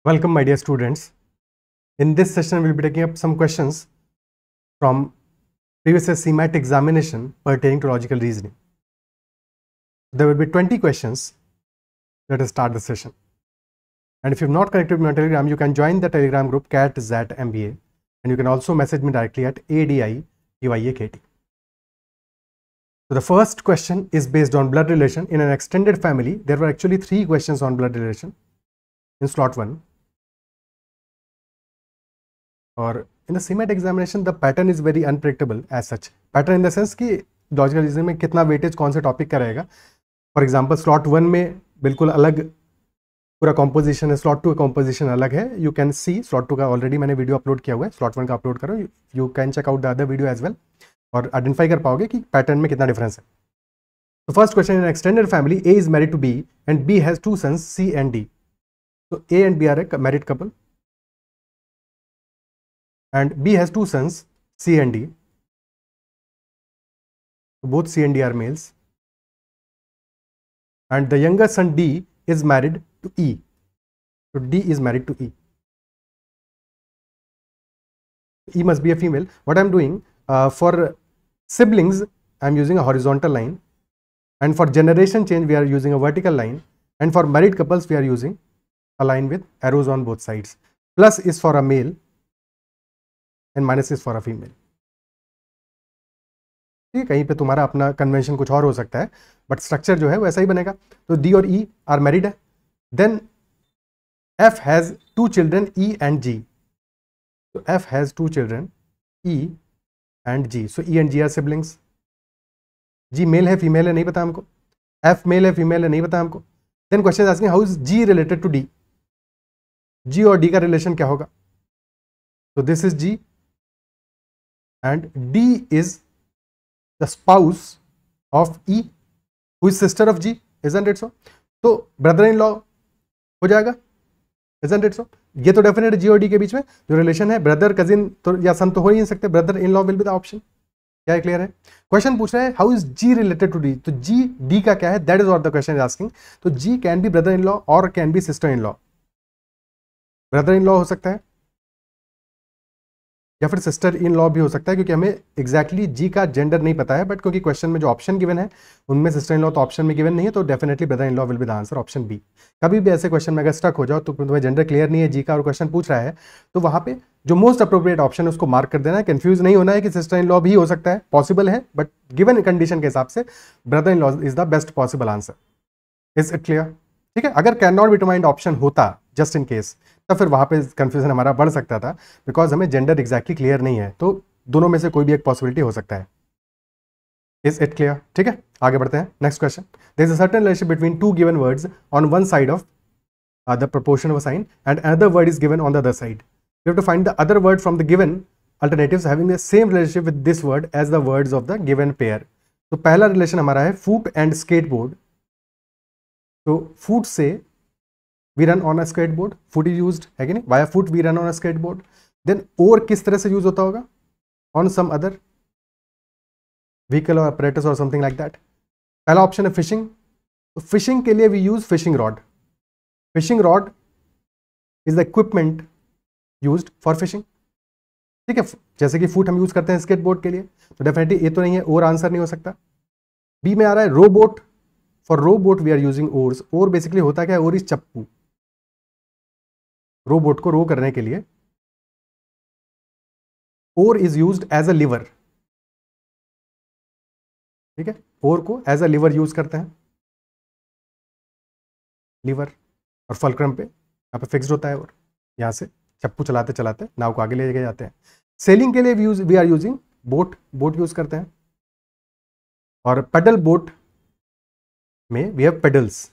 Welcome, my dear students. In this session, we will be taking up some questions from previous year CMAT examination pertaining to logical reasoning. There will be 20 questions. Let us start the session. And if you have not connected with me on Telegram, you can join the Telegram group CAT-ZAT-MBA, and you can also message me directly at ADI-UIAKT. So the first question is based on blood relation. In an extended family, there were actually 3 questions on blood relation in slot 1. Or in the CMAT examination, the pattern is very unpredictable as such. Pattern in the sense कि logical reasoning में कितना weightage कौन से topic का रहेगा. For example slot 1 में बिल्कुल अलग पूरा कॉम्पोजिशन है, स्लॉट 2 का कॉम्पोजिशन अलग है. यू कैन सी स्लॉट 2 का ऑलरेडी मैंने वीडियो अपलोड किया हुआ है, स्लॉट 1 का अपलोड करो. You can check out the other video as well और आइडेंटिफाई कर पाओगे कि पैटर्न में कितना डिफरेंस है. तो first question, in extended family A is married to B and B has 2 sons C and D. तो A and B are a married couple and B has 2 sons C and D. So both C and D are males, and the younger son D is married to E. So D is married to E. E must be a female. What I am doing for siblings, I am using a horizontal line, and for generation change we are using a vertical line, and for married couples we are using a line with arrows on both sides. Plus is for a male and minus is for a female. ठीक है, कहीं पे तुम्हारा अपना convention कुछ और हो सकता है, बट स्ट्रक्चर जो है वैसा ही बनेगा. तो डी और ई आर मैरिड है. Then F has 2 children E and G. तो F has 2 children E and G. So E and G are siblings. G male है फीमेल है नहीं पता हमको. एफ मेल है फीमेल है नहीं पता हमको. Then question is asking how is G related to D. G और डी का रिलेशन क्या होगा. तो this is G and D is the spouse of E, who is sister of G, isn't it so? तो brother in law हो जाएगा, isn't it so? ये तो डेफिनेट G और D के बीच में जो रिलेशन है, ब्रदर कजिन तो या सन तो हो ही नहीं सकते. Brother in law will be the option. क्या है, क्लियर है? क्वेश्चन पूछ रहे हैं how is G related to D. तो G D का क्या है, that is what the question is asking. तो G can be brother in law और can be sister in law. Brother in law हो सकता है या फिर सिस्टर इन लॉ भी हो सकता है, क्योंकि हमें एग्जैक्टली जी का जेंडर नहीं पता है, बट क्योंकि क्वेश्चन में जो ऑप्शन गिवन है उनमें सिस्टर इन लॉ तो ऑप्शन में गिवन नहीं है, तो definitely brother in law will be the answer, option B. कभी भी ऐसे क्वेश्चन में अगर स्टक हो जाओ तो तुम्हें जेंडर क्लियर नहीं है जी का और क्वेश्चन पूछ रहा है, तो वहाँ पे जो मोस्ट अप्रोप्रिएट ऑप्शन है उसको मार्क कर देना है. कंफ्यूज नहीं होना है कि सिस्टर इन लॉ भी हो सकता है, पॉसिबल है, बट गिवन कंडीशन के हिसाब से brother in law is the best possible answer. Is it clear? ठीक है. अगर can not be determined option होता जस्ट इन केस, तब फिर वहाँ पे कंफ्यूजन हमारा बढ़ सकता था, बिकॉज हमें जेंडर एग्जैक्टली क्लियर नहीं है. तो दोनों में से कोई भी एक पॉसिबिलिटी हो सकता है. Is it clear? ठीक है, आगे बढ़ते हैं. Next question, there is a certain relation between 2 given words on one side of the proportion of a sign and another word is given on the other side. You have to find the other word from the given alternatives having the same relationship with this word as the words of the given pair. तो पहला relation हमारा है foot and skateboard. तो फूट से we run on a skateboard, foot is used है कि नहीं, via foot we run on a skateboard. then और किस तरह से यूज होता होगा, on some other vehicle or apparatus or something like that. पहला ऑप्शन है फिशिंग. तो फिशिंग के लिए we use fishing rod. fishing rod is the equipment used for fishing. ठीक है, जैसे कि फुट हम यूज करते हैं स्केटबोर्ड के लिए, तो डेफिनेटली ये तो नहीं है, और आंसर नहीं हो सकता. बी में आ रहा है robot. For robot we are using ores. Ore basically होता क्या है, ओर इज चप्पू. रोबोट को रो करने के लिए oar is used as a lever. ठीक है, ओर को एज अ लिवर यूज करते हैं, लिवर. और फलक्रम पे यहाँ पे फिक्स्ड होता है, और यहाँ से चप्पू चलाते चलाते नाव को आगे ले जाते हैं. सेलिंग के लिए we are using boat. Boat use करते हैं. और पेडल बोट में we have paddles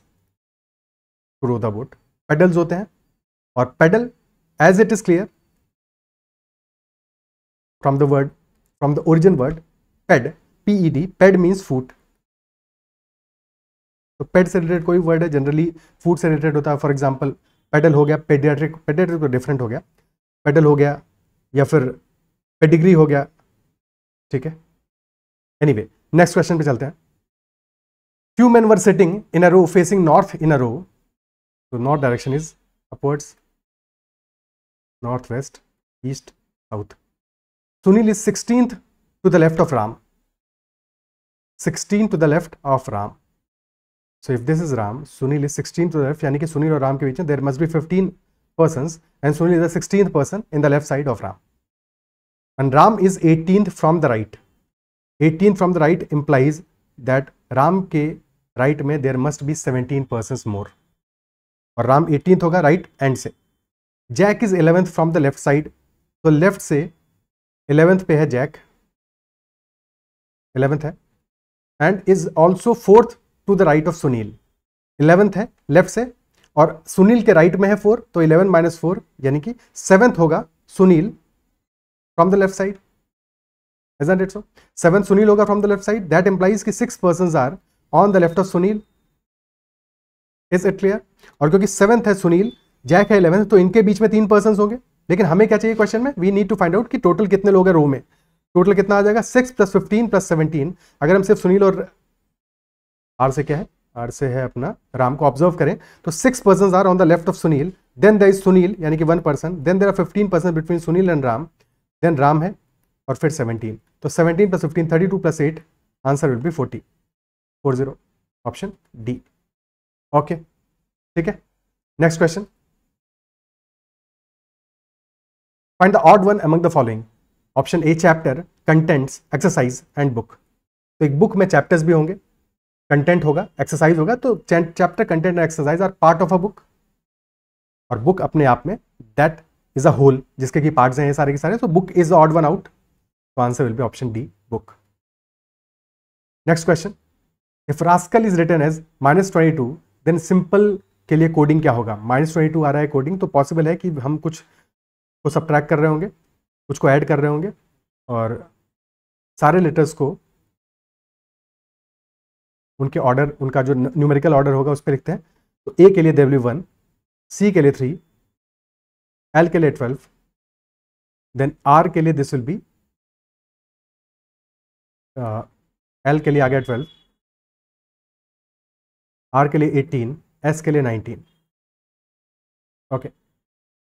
to row the boat. Paddles होते हैं. और paddle as it is clear from the word, from the origin word ped, PED, ped means foot. तो ped से related कोई वर्ड है जनरली फूट से related होता है. फॉर एग्जांपल पेडल हो गया, पेडियाट्रिक. पेडियाट्रिक तो डिफरेंट हो गया, पेडल हो गया, या फिर पेडिग्री हो गया. ठीक है, एनीवे नेक्स्ट क्वेश्चन पे चलते हैं. Few men were sitting in a row facing north in a row. So north direction is upwards. North west, east, south. Sunil is 16th to the left of Ram. 16 to the left of Ram. So if this is Ram, Sunil is 16 to the left, यानी कि सुनील और राम के बीच में there must be 15 persons and Sunil is the 16th person in the left side of Ram. And Ram is 18th from the right. 18th from the right implies that Ram के right में there must be 17 persons more. और Ram 18th होगा right end से. Jack is 11th from the left side. तो left से 11th पे है Jack, 11th है, and is also 4th to the right of Sunil. 11th है लेफ्ट से और सुनील के राइट में है 4, तो 11 माइनस 4 यानी कि 7th होगा Sunil from the left side. Isn't it so? 7th Sunil होगा from the left side. That implies कि 6 persons are on the left of Sunil. Is it clear? और क्योंकि 7th है सुनील, जैक है 11th, तो इनके बीच में 3 पर्संस होंगे. लेकिन हमें क्या चाहिए क्वेश्चन में? We need to find out कि टोटल कितने लोग हैं रो में. टोटल कितना आ जाएगा? 6 + 15 + 17. अगर हम सिर्फ सुनील और आर से क्या है, आर से है अपना राम को ऑब्जर्व करें तो 6 persons are on the left of Sunil, then there is Sunil यानी कि 1 person, then there are 15 person between Sunil and Ram, then Ram है और फिर 17. तो 17 + 15 32 + 8, answer will B 40. Option D. Okay, ठीक है. Next question. Find the odd one among the following. Option A chapter, contents, exercise and book. तो एक बुक में chapters भी होंगे, कंटेंट होगा, एक्सरसाइज होगा. तो चैप्टर, कंटेंट और exercise are part of a book. और बुक अपने आप में दैट इज अ होल जिसके की पार्ट्स हैं ये सारे के सारे. तो book is the odd one out. तो answer will be option D, book. Next question. If rascal is written as -22 then simple के लिए कोडिंग क्या होगा? -22 आ रहा है कोडिंग, तो पॉसिबल है कि हम कुछ को सब्ट्रैक्ट कर रहे होंगे, कुछ को ऐड कर रहे होंगे और सारे लेटर्स को उनके ऑर्डर, उनका जो न्यूमेरिकल ऑर्डर होगा उस पर लिखते हैं. तो ए के लिए W1, सी के लिए 3, एल के लिए 12, देन आर के लिए दिस विल बी, एल के लिए आ गया 12, आर के लिए 18, एस के लिए 19. Okay,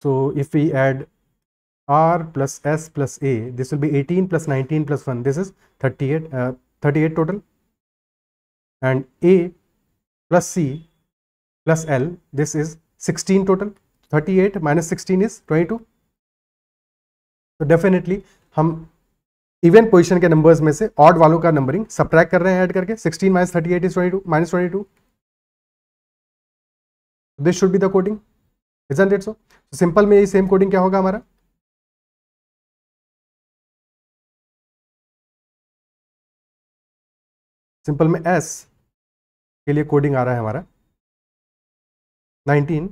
so if we add R plus S plus A, this will be 18 plus 19 plus 1. This is 38, 38 total. And A plus C plus L, this is 16 total. 38 minus 16 is 22. तो definitely हम even position के numbers में से odd वालों का numbering subtract कर रहे हैं ऐड करके. 16 minus 38 is 22 minus 22. This should be the coding. Isn't it so? Simple में ये सेम कोडिंग क्या होगा हमारा? सिंपल में S के लिए कोडिंग आ रहा है हमारा 19,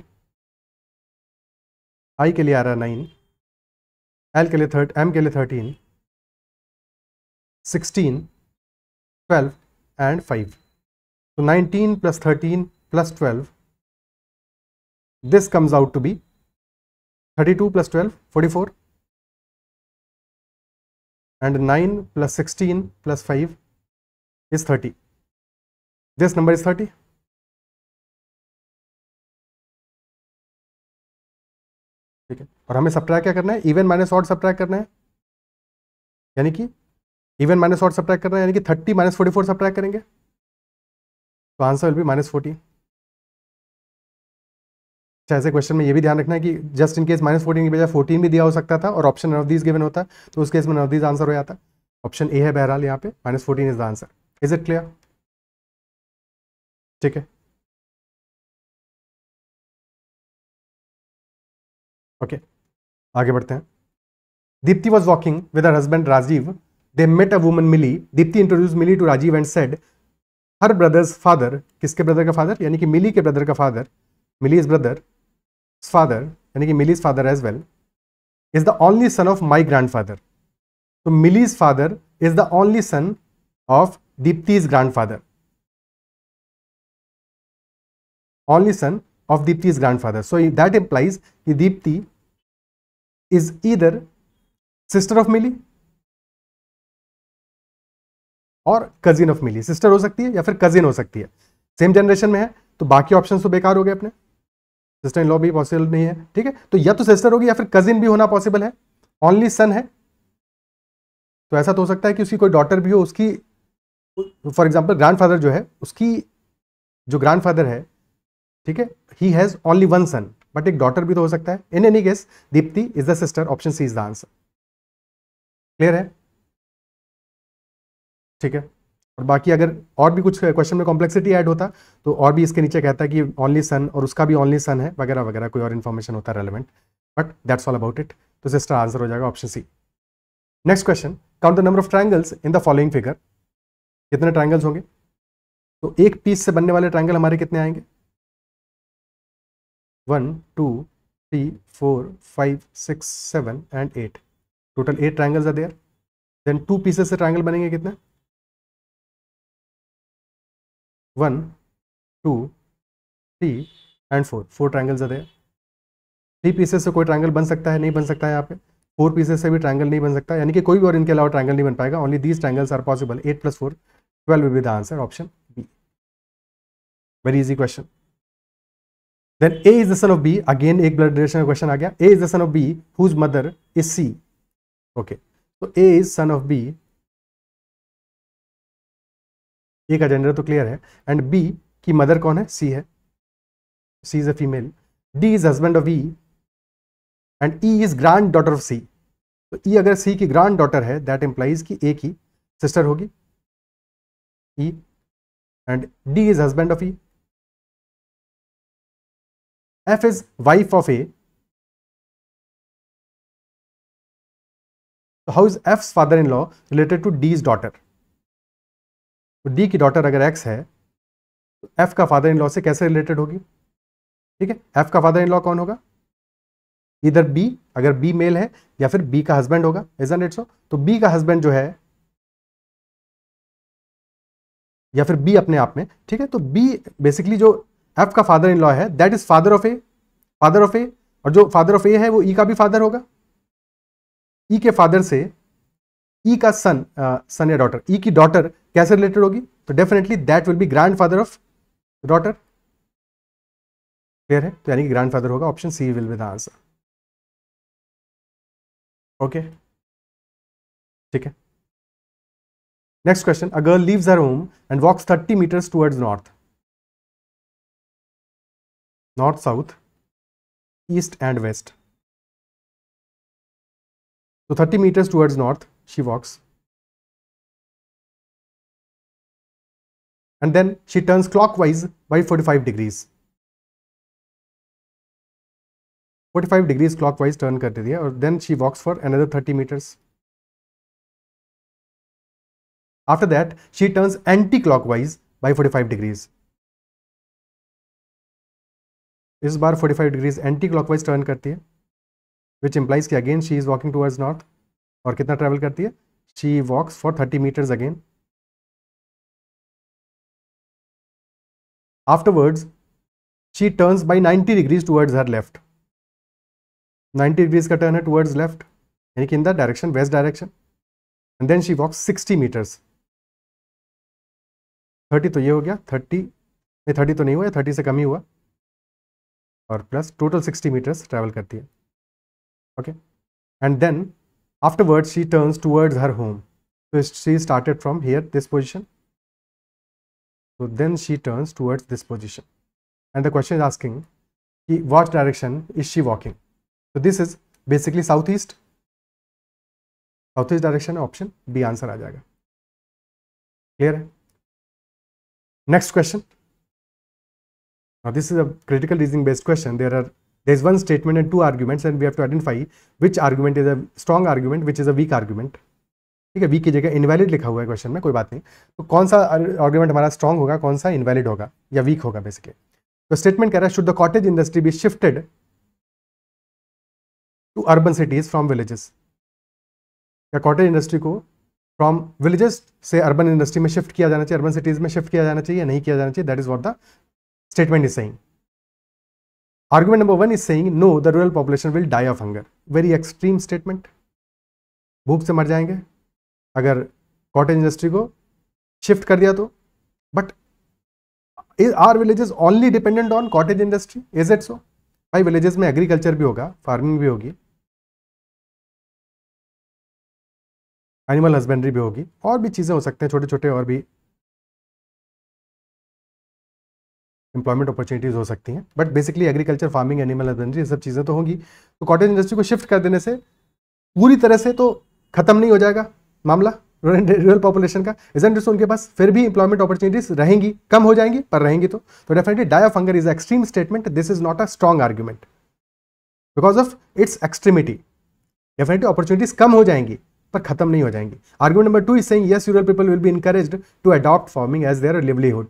I के लिए आ रहा है 9, L के लिए M के लिए 13, 16, 12 एंड 5. तो 19 + 13 + 12, this comes out to be 32 + 12, 44, and 9 + 16 + 5 is 30. This number is 30. ठीक है, और हमें सब्ट्रैक्ट क्या करना है? इवन माइनस ऑड सब्ट्रैक्ट करना है, यानी कि इवन माइनस ऑड सब्ट्रैक्ट करना है, यानी कि 30 - 44 सब्ट्रैक्ट करेंगे तो आंसर विल बी -40. ऐसे क्वेश्चन में ये भी ध्यान रखना है कि जस्ट इन केस -14 की बजाय 14 भी दिया हो सकता था और option none of these given होता तो उस केस में नन ऑफ दीज आंसर हो जाता. ऑप्शन ए है बहरहाल यहाँ पे, -14 is the answer. Is it clear? ठीक है, ओके, आगे बढ़ते हैं. Deepti was walking with her husband Rajeev. They met a woman Mili. Deepti introduce Mili to Rajeev and said her brothers father, किसके ब्रदर का फादर? यानी कि मिली के ब्रदर का father, Mili is brother, father यानी कि Mili's father as well, is the only son of my grandfather. तो Mili's father is the only son of Deepti's grandfather. Only son of Deepti's grandfather. So that implies कि Deepti is either sister of Mili और cousin of milli. Sister हो सकती है या फिर cousin हो सकती है, सेम जनरेशन में है, तो बाकी ऑप्शन तो बेकार हो गए अपने. सिस्टर इन लॉ भी पॉसिबल नहीं है, ठीक है। तो या तो सिस्टर होगी या फिर कजिन भी होना पॉसिबल है। ओनली सन है तो ऐसा तो हो सकता है कि उसकी कोई डॉटर भी हो, उसकी फॉर एग्जाम्पल ग्रैंडफादर जो है, उसकी जो ग्रैंडफादर है, ठीक है, he has only one son, but एक डॉटर भी तो हो सकता है। In any case Dipti is the sister, option C is the answer. Clear है, ठीक है। और बाकी अगर और भी कुछ क्वेश्चन में कॉम्प्लेक्सिटी ऐड होता तो और भी इसके नीचे कहता है कि ओनली सन और उसका भी ओनली सन है वगैरह वगैरह, कोई और इन्फॉर्मेशन होता है relevant, but that's all about it. तो सिस्टर आंसर हो जाएगा option C. Next question, count the number of triangles in the following figure. कितने ट्रायंगल्स होंगे? तो एक पीस से बनने वाले ट्रायंगल हमारे कितने आएंगे? 1 2 3 4 5 6 7 and 8। Total 8 triangles are there. Then 2 pieces से ट्रायंगल बनेंगे कितने? 1 2 3 and 4। 4 triangles are there. 3 pieces से कोई ट्रायंगल बन सकता है? नहीं बन सकता है यहाँ पे। 4 पीसेस से भी ट्रायंगल नहीं बन सकता, यानी कि कोई भी और इनके अलावा ट्रायंगल नहीं बन पाएगा। Only these triangles are possible. 8 + 4 12 will be the answer, option B. Very easy question. Then A is the son of B, again एक ब्लड रिलेशन का क्वेश्चन आ गया। A is the son of B whose mother is C। Okay, तो A is son of B, A का gender तो clear है, and B की mother कौन है? C है, C is a female. D is husband of E and E is grand daughter of C। तो E अगर C की ग्रैंड डॉटर है, दैट इंप्लाइज कि A की सिस्टर होगी E, and D is husband of E। F is wife of A. So how is F's father-in-law related to D's daughter? तो D की daughter अगर X है तो F का फादर इन लॉ से कैसे रिलेटेड होगी? ठीक है, F का फादर इन लॉ कौन होगा? इधर B, अगर B मेल है, या फिर B का हस्बैंड होगा, isn't it so? तो B का हस्बैंड जो है, या फिर B अपने आप में, ठीक है। तो B बेसिकली जो F का फादर इन लॉ है, दैट इज फादर ऑफ ए, और जो फादर ऑफ ए है वो E का भी फादर होगा। E के फादर से E का सन या डॉटर, E की डॉटर कैसे रिलेटेड होगी? तो definitely that will be grandfather of daughter. Clear है, तो यानी कि ग्रैंडफादर होगा, option C will be the answer. Okay, ठीक है। Next question, a girl leaves her home and walks 30 meters towards north, south, east and west. So 30 meters towards north she walks, and then she turns clockwise by 45 degrees. 45 degrees clockwise turn कर देती है, और then she walks for another 30 meters. After that she turns anti-clockwise by 45 degrees. इस बार 45 degrees anti-clockwise turn करती है, which implies कि again she is walking towards north. और कितना ट्रेवल करती है? She walks for 30 meters again. Afterwards she turns by 90 degrees towards her left. 90 degrees का turn है टुवर्ड्स लेफ्ट, यानी कि in the direction west direction, and then she walks 60 meters. 30 तो ये हो गया, 30 नहीं, 30 तो नहीं हुआ, 30 से कम ही हुआ, और प्लस टोटल 60 मीटर्स ट्रैवल करती है। Okay, and then afterwards she turns towards her home. So she started from here, this position. So then she turns towards this position. And the question is asking, what direction is she walking? So this is basically southeast. Southeast direction, option B answer आ जाएगा। Clear है? Next question. Now this is a critical reasoning based question. There is one statement and two arguments, and we have to identify which argument is a strong argument, which is a weak argument. ठीक है, week की जगह invalid लिखा हुआ है question में, कोई बात नहीं। तो कौन सा आर्गुमेंट हमारा स्ट्रांग होगा, कौन सा इनवैलिड होगा या वीक होगा बेसिकली? तो स्टेटमेंट कह रहा है, should the cottage industry be shifted to urban cities from villages? या कॉटेज इंडस्ट्री को फ्रॉम विलेजेस से अर्बन इंडस्ट्री में शिफ्ट किया जाना चाहिए, अर्बन सिटीज में शिफ्ट किया जाना चाहिए या नहीं किया जाना चाहिए? That is what the statement is saying. Argument number 1 is saying no, the rural population will die of hunger. Very extreme statement, भूख से मर जाएंगे अगर कॉटेज इंडस्ट्री को शिफ्ट कर दिया तो। But are villages only dependent on cottage industry? Is it so? भाई विलेजेस में एग्रीकल्चर भी होगा, फार्मिंग भी होगी, एनिमल हस्बेंड्री भी होगी, और भी चीज़ें हो सकते हैं छोटे छोटे, और भी एम्प्लॉयमेंट अपॉर्चुनिटीज हो सकती हैं, but basically agriculture, farming, animal husbandry, ये सब चीज़ें तो होंगी। तो कॉटेज इंडस्ट्री को शिफ्ट कर देने से पूरी तरह से तो खत्म नहीं हो जाएगा मामला रूरल पॉपुलेशन का, इजंट इट, उनके पास फिर भी एम्प्लॉयमेंट अपॉर्चुनिटीज रहेंगी, कम हो जाएंगी पर रहेंगी। तो definitely die of hunger is extreme statement, this is not a strong argument because of its extremity. Definitely opportunities कम हो जाएंगी पर खत्म नहीं हो जाएंगी। Argument number 2 is saying yes rural people will be encouraged to adopt farming as their livelihood,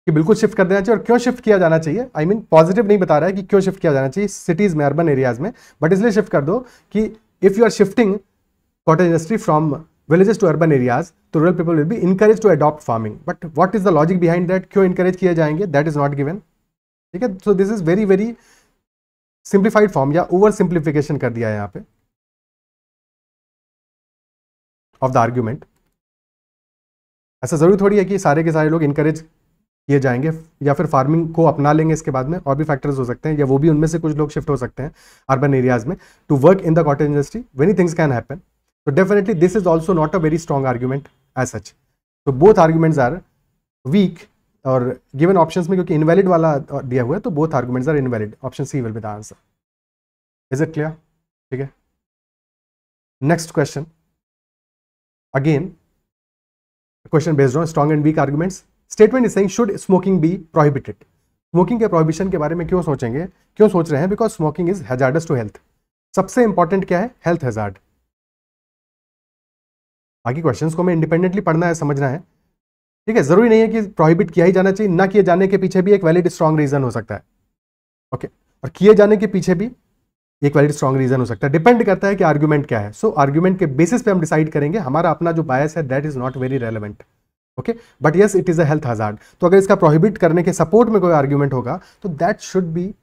कि बिल्कुल शिफ्ट कर देना चाहिए। और क्यों शिफ्ट किया जाना चाहिए, आई मीन पॉजिटिव नहीं बता रहा है कि क्यों शिफ्ट किया जाना चाहिए सिटीज में, अर्बन एरियाज में, बट इसलिए शिफ्ट कर दो कि if you are shifting cottage industry from villages to urban areas तो rural people will be encourage to adopt farming. But what is the logic behind that, क्यों encourage किए जाएंगे, that is not given. ठीक है, so this is very very simplified form या over simplification कर दिया है यहाँ पे ऑफ द आर्ग्यूमेंट। ऐसा जरूरी थोड़ी है कि सारे के सारे लोग इनकरेज किए जाएंगे या फिर फार्मिंग को अपना लेंगे इसके बाद में, और भी फैक्टर्स हो सकते हैं, या वो भी उनमें से कुछ लोग शिफ्ट हो सकते हैं अर्बन एरियाज में to work in the cottage industry, many things can happen. तो definitely this is also not a very strong argument as such. तो बोथ आर्ग्यूमेंट्स आर वीक, और गिवन ऑप्शंस में क्योंकि इनवैलिड वाला दिया हुआ है तो both arguments are invalid, option C will be the answer. Is it clear? ठीक है, next question, again question based on strong and weak arguments. Statement is saying should smoking be prohibited. Smoking के prohibition के बारे में क्यों सोचेंगे, क्यों सोच रहे हैं, because smoking is hazardous to health. सबसे इंपॉर्टेंट क्या है, हेल्थ हैजार्ड। बाकी क्वेश्चंस को हमें इंडिपेंडेंटली पढ़ना है, समझना है। ठीक है, जरूरी नहीं है कि प्रोहिबिट किया ही जाना चाहिए, ना किए जाने के पीछे भी एक वैलिड स्ट्रॉन्ग रीजन हो सकता है। ओके, और किए जाने के पीछे भी एक वैलिड स्ट्रॉन्ग रीजन हो सकता है, डिपेंड करता है कि आर्ग्यूमेंट क्या है। सो आर्ग्यूमेंट के बेसिस पे हम डिसाइड करेंगे, हमारा अपना जो बायस है that is not very relevant. Okay, but yes it is a health hazard. तो अगर इसका प्रोहिबिट करने के सपोर्ट में कोई आर्ग्यूमेंट होगा तो that should be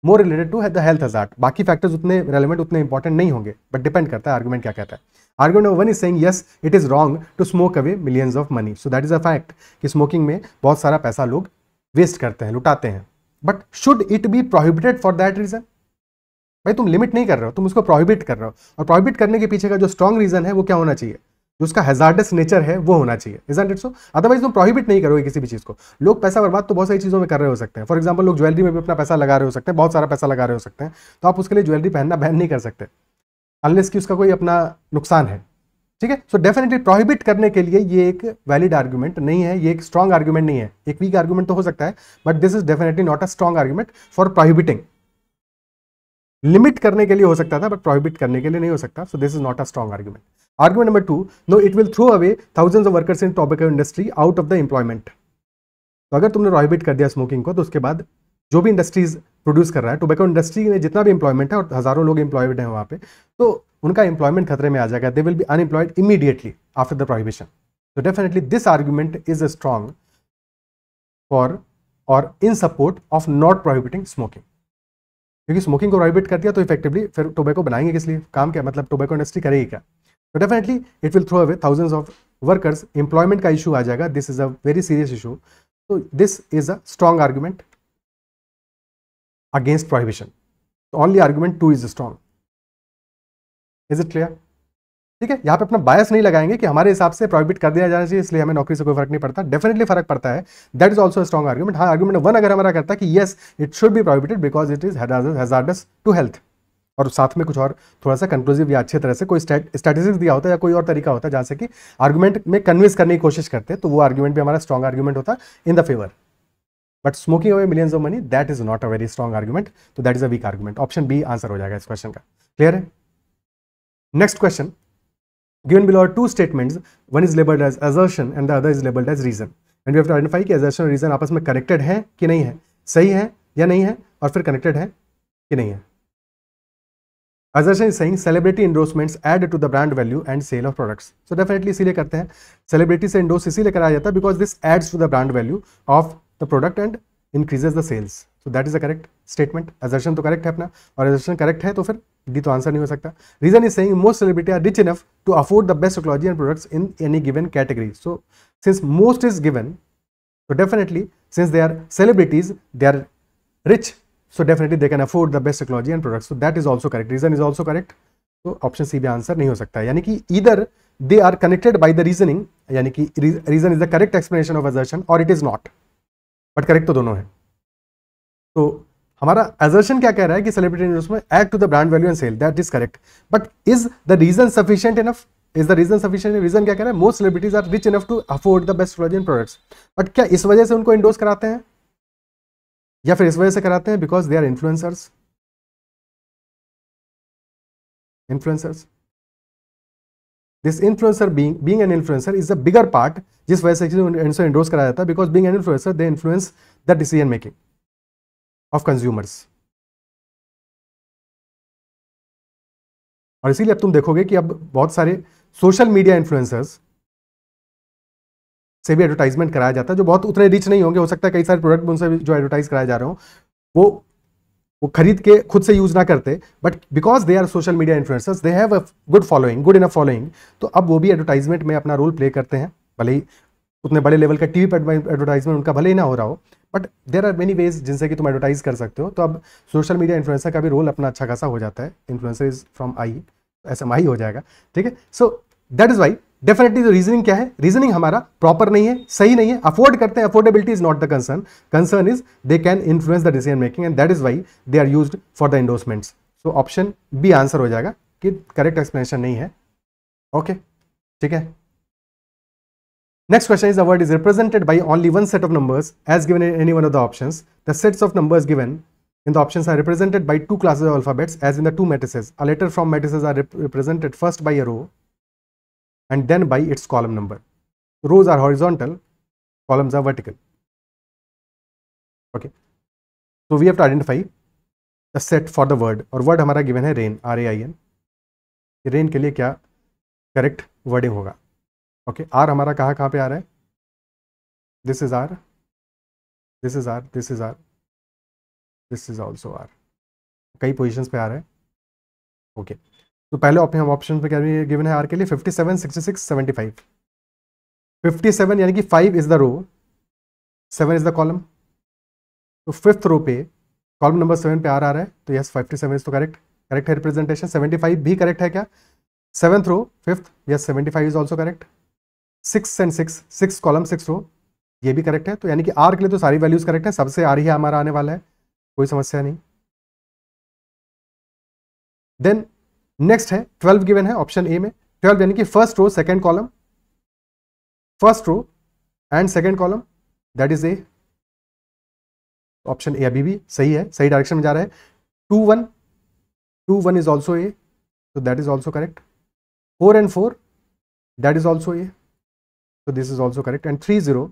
more related to the health hazard. बाकी फैक्टर्स उतने रेलेवेंट, उतने इंपॉर्टेंट नहीं होंगे, बट डिपेंड करता है आर्ग्यूमेंट क्या कहता है। Argument number 1 is saying yes it is wrong to smoke away millions of money. So that is a fact कि स्मोकिंग में बहुत सारा पैसा लोग वेस्ट करते हैं, लुटाते हैं। But should it be prohibited for that reason? भाई तुम लिमिट नहीं कर रहे हो, तुम उसको प्रोहिबिट कर रहे हो, और प्रोहिबिट करने के पीछे का जो स्ट्रॉन्ग रीजन है वो क्या होना चाहिए, जो उसका हैजार्डस नेचर है वो होना चाहिए। Isn't it so? अदरवाइज तुम प्रोहिबिट नहीं करोगे किसी भी चीज को। लोग पैसा बर्बाद तो बहुत सारी चीजों में कर रहे हो सकते हैं। फॉर एग्जांपल लोग ज्वेलरी में भी अपना पैसा लगा रहे हो सकते हैं, बहुत सारा पैसा लगा रहे हो सकते हैं, तो आप उसके लिए ज्वेलरी पहनना बैन नहीं कर सकते अनलेस कि उसका कोई अपना नुकसान है। ठीक है, सो डेफिनेटली प्रोहिबिट करने के लिए ये एक वैलिड आर्ग्यूमेंट नहीं है, ये एक स्ट्रॉन्ग आर्ग्यूमेंट नहीं है। एक वीक आर्ग्यूमेंट तो हो सकता है, but this is definitely not a strong argument for prohibiting. Limit करने के लिए हो सकता था, बट प्रोहिबिट करने के लिए नहीं हो सकता। So this is not a strong argument. Argument number 2, no it will throw away thousands of workers in tobacco industry out of the employment. तो अगर तुमने प्रोहिबिट कर दिया स्मोकिंग को, तो उसके बाद जो भी इंडस्ट्रीज प्रोड्यूस कर रहा है, टोबैको इंडस्ट्री में जितना भी एम्प्लॉयमेंट है, और हजारों लोग एम्प्लॉयड हैं वहाँ पे, तो उनका एम्प्लॉयमेंट खतरे में आ जाएगा। They will be unemployed immediately after the prohibition. तो definitely this argument is a strong for और in support of not prohibiting smoking. क्योंकि स्मोकिंग को प्रोहिबिट कर दिया तो इफेक्टिवली फिर टोबैको बनाएंगे किस लिए, काम क्या, मतलब टोबैको इंडस्ट्री करेगी क्या? तो definitely it will throw away thousands of workers, employment का इशू आ जाएगा। This is a very serious issue. तो this is a strong argument against prohibition. Only argument 2 is strong. Is it clear? ठीक है, यहाँ पे अपना बायस नहीं लगाएंगे कि हमारे हिसाब से प्रोहिबिट कर दिया जाना चाहिए इसलिए हमें नौकरी से कोई फर्क नहीं पड़ता। डेफिनेटली फर्क पड़ता है, that is also strong argument. हाँ, आर्ग्यूमेंट 1 अगर हमारा करता है कि yes it should be prohibited because it is hazardous to health, और साथ में कुछ और थोड़ा सा कंक्लूसिव या अच्छे तरह से कोई स्टैटिस्टिक्स दिया होता है या कोई और तरीका होता है जहाँ से कि आर्ग्यूमेंट में कन्विंस करने की कोशिश करते हैं, तो वो आर्ग्यूमेंट भी हमारा स्ट्रॉन्ग आर्ग्यूमेंट होता in the favour. But smoking away millions of money that is not a very strong argument, तो that is a weak argument. Option B answer हो जाएगा इस क्वेश्चन का। क्लियर है? Next question, given below are two statements, one is labeled as assertion and the other is labeled as reason, and we have to identify कि assertion और reason आपस में connected है कि नहीं है, सही है या नहीं है, और फिर connected है कि नहीं है। Assertion is saying celebrity endorsements add to the brand value and sale of products. So definitely इसीलिए करते हैं, celebrity से endorse इसीलिए कराया जाता है because this adds to the brand value of the product and increases the sales. So that is the correct statement. Assertion तो correct है अपना, और assertion correct है तो फिर डी तो आंसर नहीं हो सकता। Reason is saying most celebrity are rich enough to afford the best technology and products in any given category. So since most is given, तो definitely since they are celebrities, they are rich so definitely they can afford the best technology and products. So that is also correct. Reason is also correct. तो option C भी answer नहीं हो सकता है, यानी कि either they are connected by the reasoning, यानी कि reason is the correct explanation of assertion और it is not, but correct तो दोनों है. तो हमारा असर्शन क्या कह रहा है कि celebrity endorsement add to the brand value and sale, that is correct, but is the reason sufficient enough? Is the reason sufficient? Reason क्या कह रहा है? Most celebrities are rich enough to afford the best technology and products. But क्या इस वजह से उनको endorse कराते हैं, या फिर इस वजह से कराते हैं because they are influencers? Influencers, this influencer being an influencer is the bigger part, जिस वजह से इनसे इंडोर्स कराया जाता है, because being an influencer they influence the decision making of consumers. और इसीलिए अब तुम देखोगे कि अब बहुत सारे सोशल मीडिया इन्फ्लुएंसर्स से भी एडवर्टाइजमेंट कराया जाता है, जो बहुत उतने रिच नहीं होंगे. हो सकता है कई सारे प्रोडक्ट उनसे भी जो एडवर्टाइज कराए जा रहे हो वो खरीद के खुद से यूज ना करते, but because they are social media influencers they have a good following, good enough following, तो अब वो भी एडवर्टाइजमेंट में अपना रोल प्ले करते हैं. भले ही उतने बड़े लेवल का टीवी पर एडवर्टाइजमेंट उनका भले ही ना हो रहा हो, but there are many ways जिनसे कि तुम एडवर्टाइज कर सकते हो. तो अब सोशल मीडिया इन्फ्लुएंसर का भी रोल अपना अच्छा खासा हो जाता है. इन्फ्लुएंसर इज फ्रॉम आई, ऐसा माही हो जाएगा, ठीक है. So that is why definitely जो रीजनिंग क्या है, रीजनिंग हमारा प्रॉपर नहीं है, सही नहीं है. अफोर्ड करते हैं, affordability is not the concern, concern is they can influence the decision making and that is why they are used for the endorsements. So option B answer हो जाएगा कि करेक्ट एक्सप्लेनेशन नहीं है. ओके, ठीक है. Next question is the word is represented by only one set of numbers as given in any one of the options. The sets of numbers given in the options are represented by two classes of alphabets as in the two matrices. A letter from matrices are represented first by a row and then by its column number. Rows are horizontal, columns are vertical. Okay, so we have to identify the set for the word, और word हमारा given है rain, R-A-I-N. rain के लिए क्या correct wording होगा? Okay, R हमारा कहाँ पे आ रहा है? This is R, this is R, this is R, this is also R. कई पोजीशंस पे आ रहा है. ओके, तो पहले हम ऑप्शन पे क्या गिवन है आर के लिए? 57, 66, 75. 57 यानी कि 5 is the row, 7 is the column. तो फिफ्थ रो पे कॉलम नंबर 7 पे आर आ रहा है, तो यस 57 इज तो करेक्ट है रिप्रेजेंटेशन. 75 भी करेक्ट है क्या? 7th row 5th, yes 75 is also correct. 6 and 6 column 6 row, ये भी करेक्ट है. तो यानी कि आर के लिए तो सारी वैल्यूज करेक्ट है, सबसे आर ही हमारा आने वाला है, कोई समस्या नहीं. देन नेक्स्ट है 12 गिवन है ऑप्शन ए में. 12 यानी कि first row second column, first row and second column, that is A. Option A अभी भी सही है, सही डायरेक्शन में जा रहा है. 2 1 इज ऑल्सो ए, तो that is also correct. 4 and 4, that is also A, तो this is also correct. And 3 0,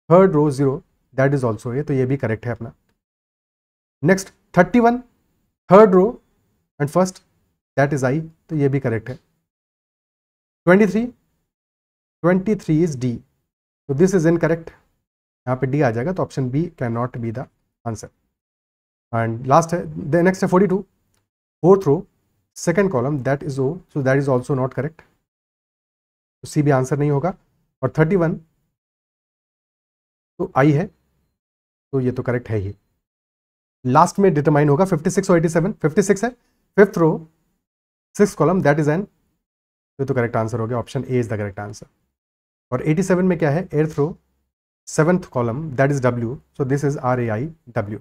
third row 0, that is also A, तो ये भी करेक्ट है अपना. Next 31, third row and first, that is I, तो ये भी करेक्ट है. 23 इज डी, तो दिस इज इनकरेक्ट, यहाँ पे डी आ जाएगा, तो option B can not be the answer. And last है, नेक्स्ट है 42, fourth row second column, that is O, so that is also not correct, तो सी भी आंसर नहीं होगा. और 31 तो आई है, तो ये तो करेक्ट है ही. लास्ट में डिटरमाइन होगा 56 और 87. 56 है fifth row 6th column, that is N, तो करेक्ट आंसर हो गया, option A is the correct answer. और 87 में क्या है? 8th row 7th column, that is W, so this is RAIW.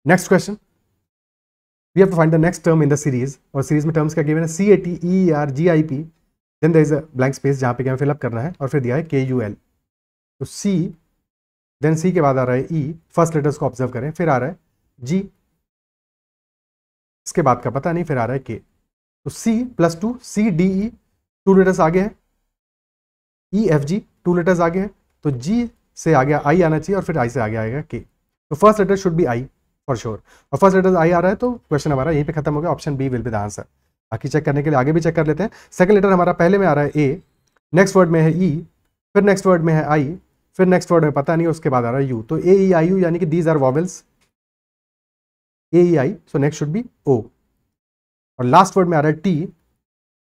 Next question, we have to find the next term in the series. और series में terms क्या given है? CAT, EER, GIP, then there is a blank space जहां पे क्या fill up करना है, और फिर दिया है KUL. तो C, देन C के बाद आ रहा है E, फर्स्ट लेटर्स को ऑब्जर्व करें, फिर आ रहा है G, इसके बाद का पता नहीं, फिर आ रहा है K. तो C + 2, CDE 2 लेटर्स आगे है, EFG 2 लेटर्स आगे है, तो G से आगे I आना चाहिए और फिर I से आगे आएगा K. तो first letter should be I for sure, और फर्स्ट लेटर I आ रहा है, तो क्वेश्चन हमारा यहीं पे खत्म हो गया. Option B will be the answer. बाकी चेक करने के लिए आगे भी चेक कर लेते हैं. सेकंड लेटर हमारा पहले में आ रहा है A, नेक्स्ट वर्ड में है E, फिर नेक्स्ट वर्ड में है I, फिर नेक्स्ट वर्ड में पता नहीं, उसके बाद आ रहा है U. तो AEIU यानी कि these are vowels, AEI, so next should be O. और लास्ट वर्ड में आ रहा है T,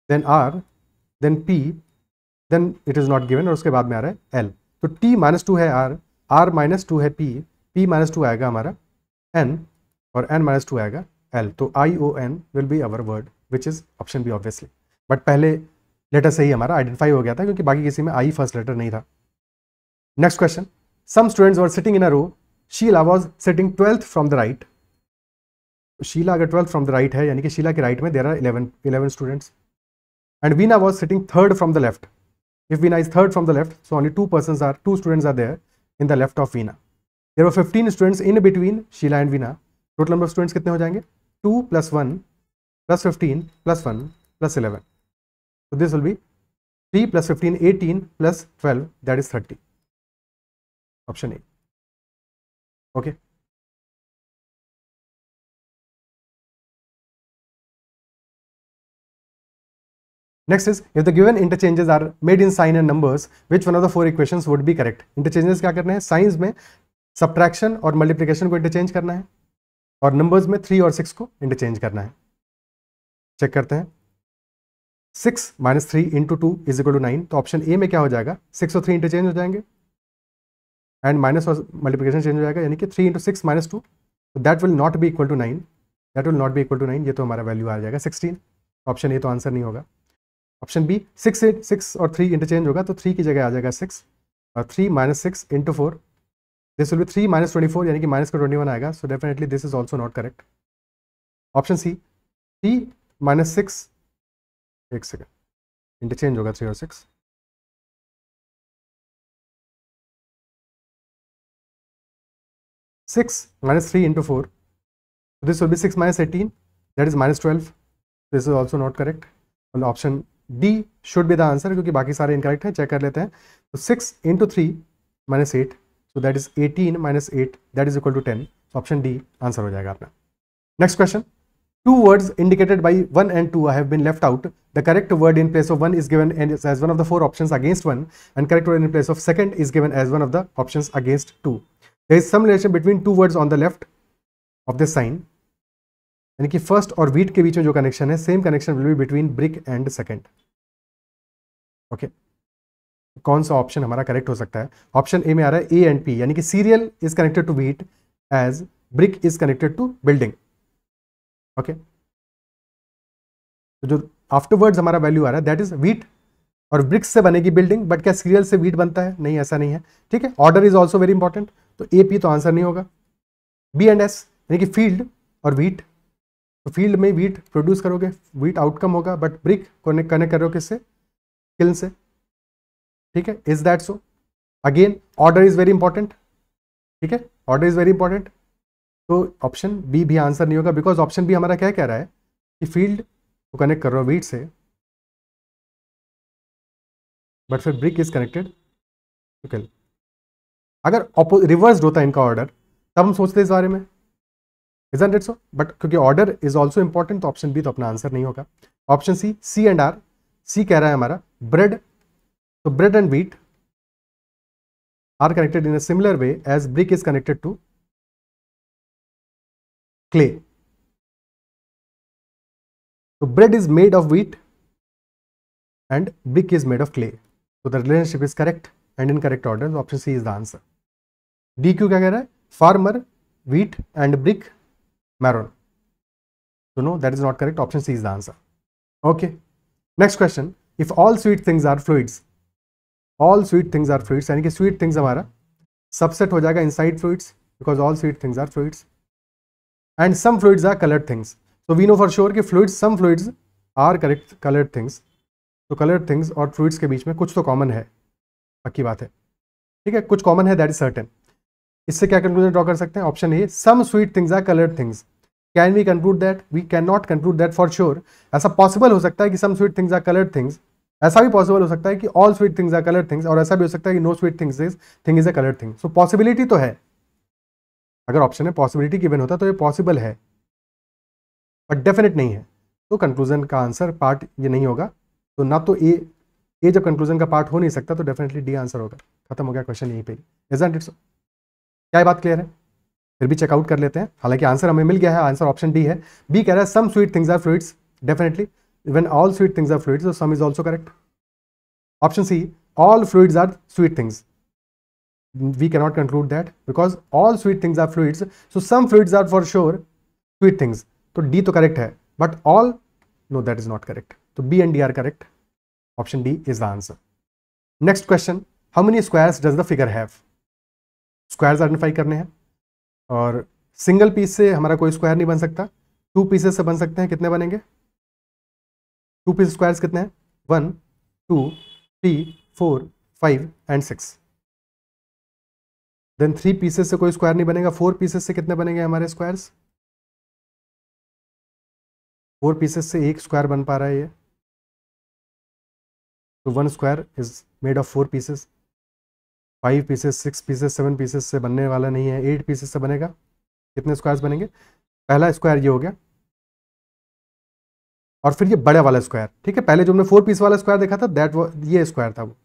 then R, then P, then it is not given, और उसके बाद में आ रहा है L. तो T -2 है R, R -2 है P, P माइनस 2 आएगा हमारा N और N माइनस 2 आएगा L, तो ION will be our word which is option B obviously. But पहले लेटर से ही हमारा आइडेंटिफाई हो गया था क्योंकि बाकी किसी में आई फर्स्ट लेटर नहीं था। Next question, some students were sitting in a row, Sheela was sitting 12th from the right. Sheela अगर 12th फ्रॉम द राइट है यानी कि शीला के राइट में there are 11 students, and Veena was sitting 3rd from the left. If Veena is 3rd from the left, so only 2 students are there in the left of Veena. There were 15 students in between Sheela and Veena. Total number of students कितने हो जाएंगे? 2 + 1 + 15 + 1 + 11, so this will be 3 + 15 18 + 12, that is 30, option A. Okay, next is, if the given interchanges are made in sign and numbers, which one of the 4 equations would be correct? interchanges क्या करने हैं? Science में subtraction और multiplication को interchange करना है और numbers में 3 और 6 को इंटरचेंज करना है। चेक करते हैं। 6 - 3 × 2 = 9, तो ऑप्शन ए में क्या हो जाएगा? 6 और 3 इंटरचेंज हो जाएंगे एंड माइनस और मल्टीप्लिकेशन चेंज हो जाएगा, यानी कि 3 × 6 - 2, तो that will not be equal to 9, that will not be equal to 9, ये तो हमारा वैल्यू आ जाएगा 16। ऑप्शन ए तो आंसर नहीं होगा। ऑप्शन बी, 6 और 3 इंटरचेंज होगा तो 3 की जगह आ जाएगा 6, और 3 - 6 × 4, दिस विल बी 3 - 24, यानी कि माइनस का 21 आएगा, so definitely this is also not correct. Option C, 3 - 6, एक सेकेंड, इंटरचेंज होगा 3 और 6, -3 × 4, this will be 6 - 18, that is -12, this is also not correct, and option D should be the answer क्योंकि बाकी सारे इनकरेक्ट हैं। चेक कर लेते हैं, तो 6 × 3 - 8, so that is 18 - 8, that is equal to 10, so option D answer हो जाएगा अपना। Next question, 2 words indicated by 1 and 2 have been left out. The correct word in place of 1 is given as one of the 4 options against 1, and correct word in place of second is given as one of the options against 2. There is some relation between 2 words on the left of this sign, यानी कि first और wheat के बीच में जो connection है, same connection will be between brick and second. Okay, कौन सा option हमारा करेक्ट हो सकता है? ऑप्शन ए में आ रहा है ए एंड पी, यानी कि cereal is connected to wheat as brick is connected to building. Okay, तो जो आफ्टरवर्ड्स हमारा वैल्यू आ रहा है दैट इज वीट और ब्रिक्स से बनेगी बिल्डिंग, बट क्या सीरियल से वीट बनता है? नहीं, ऐसा नहीं है। ठीक है, order is also very important, तो ए पी तो आंसर नहीं होगा। बी एंड एस, यानी कि फील्ड और वीट, तो फील्ड में वीट प्रोड्यूस करोगे, वीट आउटकम होगा, बट ब्रिक कनेक्ट कर रहे हो किससे? किल्न से। ठीक है, is that so? Again order is very important. ठीक है, ऑर्डर इज वेरी इंपॉर्टेंट, तो ऑप्शन बी भी आंसर नहीं होगा, बिकॉज ऑप्शन बी हमारा क्या कह रहा है कि फील्ड को कनेक्ट कर रहे हो वीट से, बट फिर brick is connected to kiln. अगर रिवर्स्ड होता है इनका ऑर्डर तब हम सोचते इस बारे में, isn't it so? बट क्योंकि ऑर्डर इज ऑल्सो इंपॉर्टेंट तो ऑप्शन बी तो अपना आंसर नहीं होगा। Option C, C and R, C कह रहा है हमारा ब्रेड, तो bread and wheat are connected in a similar way as brick is connected to clay. तो bread is made of wheat and brick is made of clay, so the relationship is correct and in correct order, so option C is the answer. DQ क्या कह रहा है? Farmer, wheat and brick, maroon. So no, that is not correct, option C is the answer. Okay, next question, if all sweet things are fluids, all sweet things are fluids, यानी कि sweet things हमारा subset हो जाएगा inside fluids because all sweet things are fluids, and some fluids are colored things, so we know for sure कि fluids, some fluids are correct colored things, तो coloured things और fluids के बीच में कुछ तो कॉमन है, पक्की बात है। ठीक है, कुछ कॉमन है, दैट इज सर्टेन। इससे क्या कंक्लूजन ड्रॉ कर सकते हैं? Option A, some sweet things are coloured things. Can we conclude that? We can not conclude that for sure. ऐसा पॉसिबल हो सकता है कि some sweet things are coloured things, ऐसा भी पॉसिबल हो सकता है कि all sweet things are coloured things, और ऐसा भी हो सकता है कि no sweet thing is a coloured thing. So possibility तो है, अगर ऑप्शन में पॉसिबिलिटी गिवन होता तो ये पॉसिबल है, बट डेफिनेट नहीं है, तो कंक्लूजन का आंसर पार्ट ये नहीं होगा। तो ना तो ए जब कंक्लूजन का पार्ट हो नहीं सकता तो डेफिनेटली डी आंसर होगा। खत्म हो गया क्वेश्चन यहीं पे। Isn't it so? क्या ये बात क्लियर है? फिर भी चेकआउट कर लेते हैं, हालांकि आंसर हमें मिल गया है, आंसर ऑप्शन डी है। बी कह रहा है some sweet things are fluids, definitely when all sweet things are fluids, तो some is also correct. Option C, all fluids are sweet things, we cannot conclude that because all sweet things are fluids, so some fluids are for sure sweet things. तो D तो correct है, but all, no, that is not correct. तो B and D are correct. Option D is the answer. Next question, how many squares does the figure have? Squares identify करने हैं और single piece से हमारा कोई square नहीं बन सकता, 2 पीसेस से बन सकते हैं. कितने बनेंगे? 2 पीस स्क्वायर्स कितने हैं? 1, 2, 3, 4, 5 एंड 6. देन 3 पीसेस से कोई स्क्वायर नहीं बनेगा. 4 पीसेस से कितने बनेंगे हमारे स्क्वायर्स? 4 पीसेस से एक स्क्वायर बन पा रहा है ये, तो 1 square is made of 4 pieces. 5 pieces, 6 pieces, 7 pieces से बनने वाला नहीं है. 8 पीसेस से बनेगा. कितने स्क्वायर्स बनेंगे? पहला स्क्वायर ये हो गया और फिर ये बड़ा वाला स्क्वायर. ठीक है, पहले जो हमने 4 पीस वाला स्क्वायर देखा था दैट ये स्क्वायर था, वो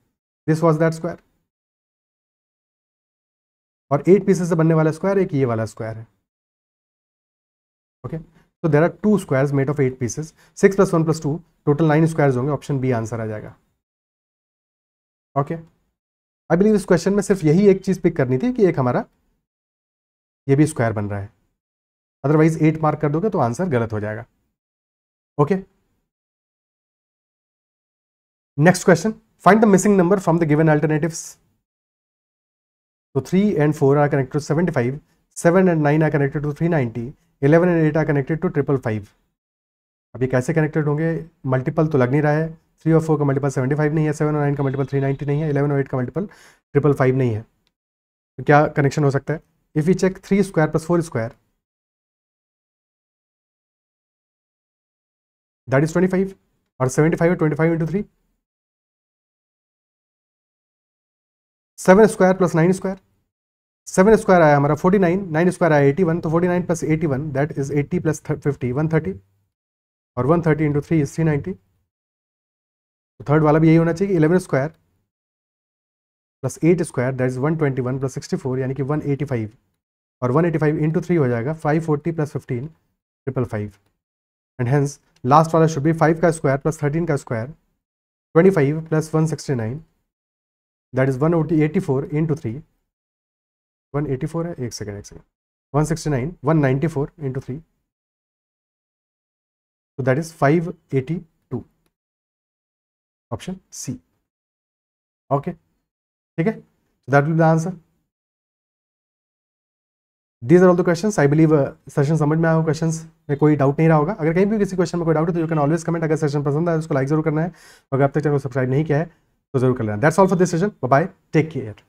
दिस वाज दैट स्क्वायर. और 8 पीसेस से बनने वाला स्क्वायर एक ये वाला स्क्वायर है. ओके, तो there are 2 squares made of 8 pieces. 6 + 1 + 2 total 9 squares होंगे. ऑप्शन बी आंसर आ जाएगा. ओके, आई बिलीव इस क्वेश्चन में सिर्फ यही एक चीज पिक करनी थी कि एक हमारा ये भी स्क्वायर बन रहा है, अदरवाइज 8 मार्क कर दोगे तो आंसर गलत हो जाएगा. Okay, next question, find the missing number from the given alternatives. तो 3 and 4 are connected to 75, 7 and 9 are connected to 390, 11 and 8 are connected to 555. अब ये कैसे कनेक्टेड होंगे? मल्टीपल तो लग नहीं रहा है. 3 और 4 का मल्टीपल 75 नहीं है, 7 और 9 का मल्टीपल 390 नहीं है, 11 और 8 का मल्टीपल 555 नहीं है. तो क्या कनेक्शन हो सकता है? If you check 3 square + 4 square, that is 25, और 75 और 25 × 3, 7 स्क्वायर + 9 स्क्वायर. 7 स्क्वायर आया हमारा 49, 9 स्क्वायर आया 81, तो 49 + 81 दैट इज 80 + 50 130, और 130 × 3 इज 390. तो थर्ड वाला भी यही होना चाहिए. 11 स्क्वायर + 8 स्क्वायर दैट इज 121 + 64 यानी कि 185, और 185 × 3 हो जाएगा 540 + 15 555. एंड हेंस लास्ट वाला शुड बी 5 का स्क्वायर + 13 का स्क्वायर 25 + 169 दैट इज 184 × 3. 184 है, एक सेकेंड 169 194 × 3, तो that is 582. Option C. Okay, ठीक है, so that will be the answer. These are all the questions. I believe session समझ में आया होगा. क्वेश्चंस में कोई डाउट नहीं रहा होगा. अगर कहीं भी किसी क्वेश्चन में कोई डाउट है तो यू कैन ऑलवेज कमेंट. अगर सेशन पसंद आए तो उसको लाइक जरूर करना है, और अगर अब तक चैनल को सब्सक्राइब नहीं किया है तो जरूर कर लेना. That's all for this session. Bye bye, take care.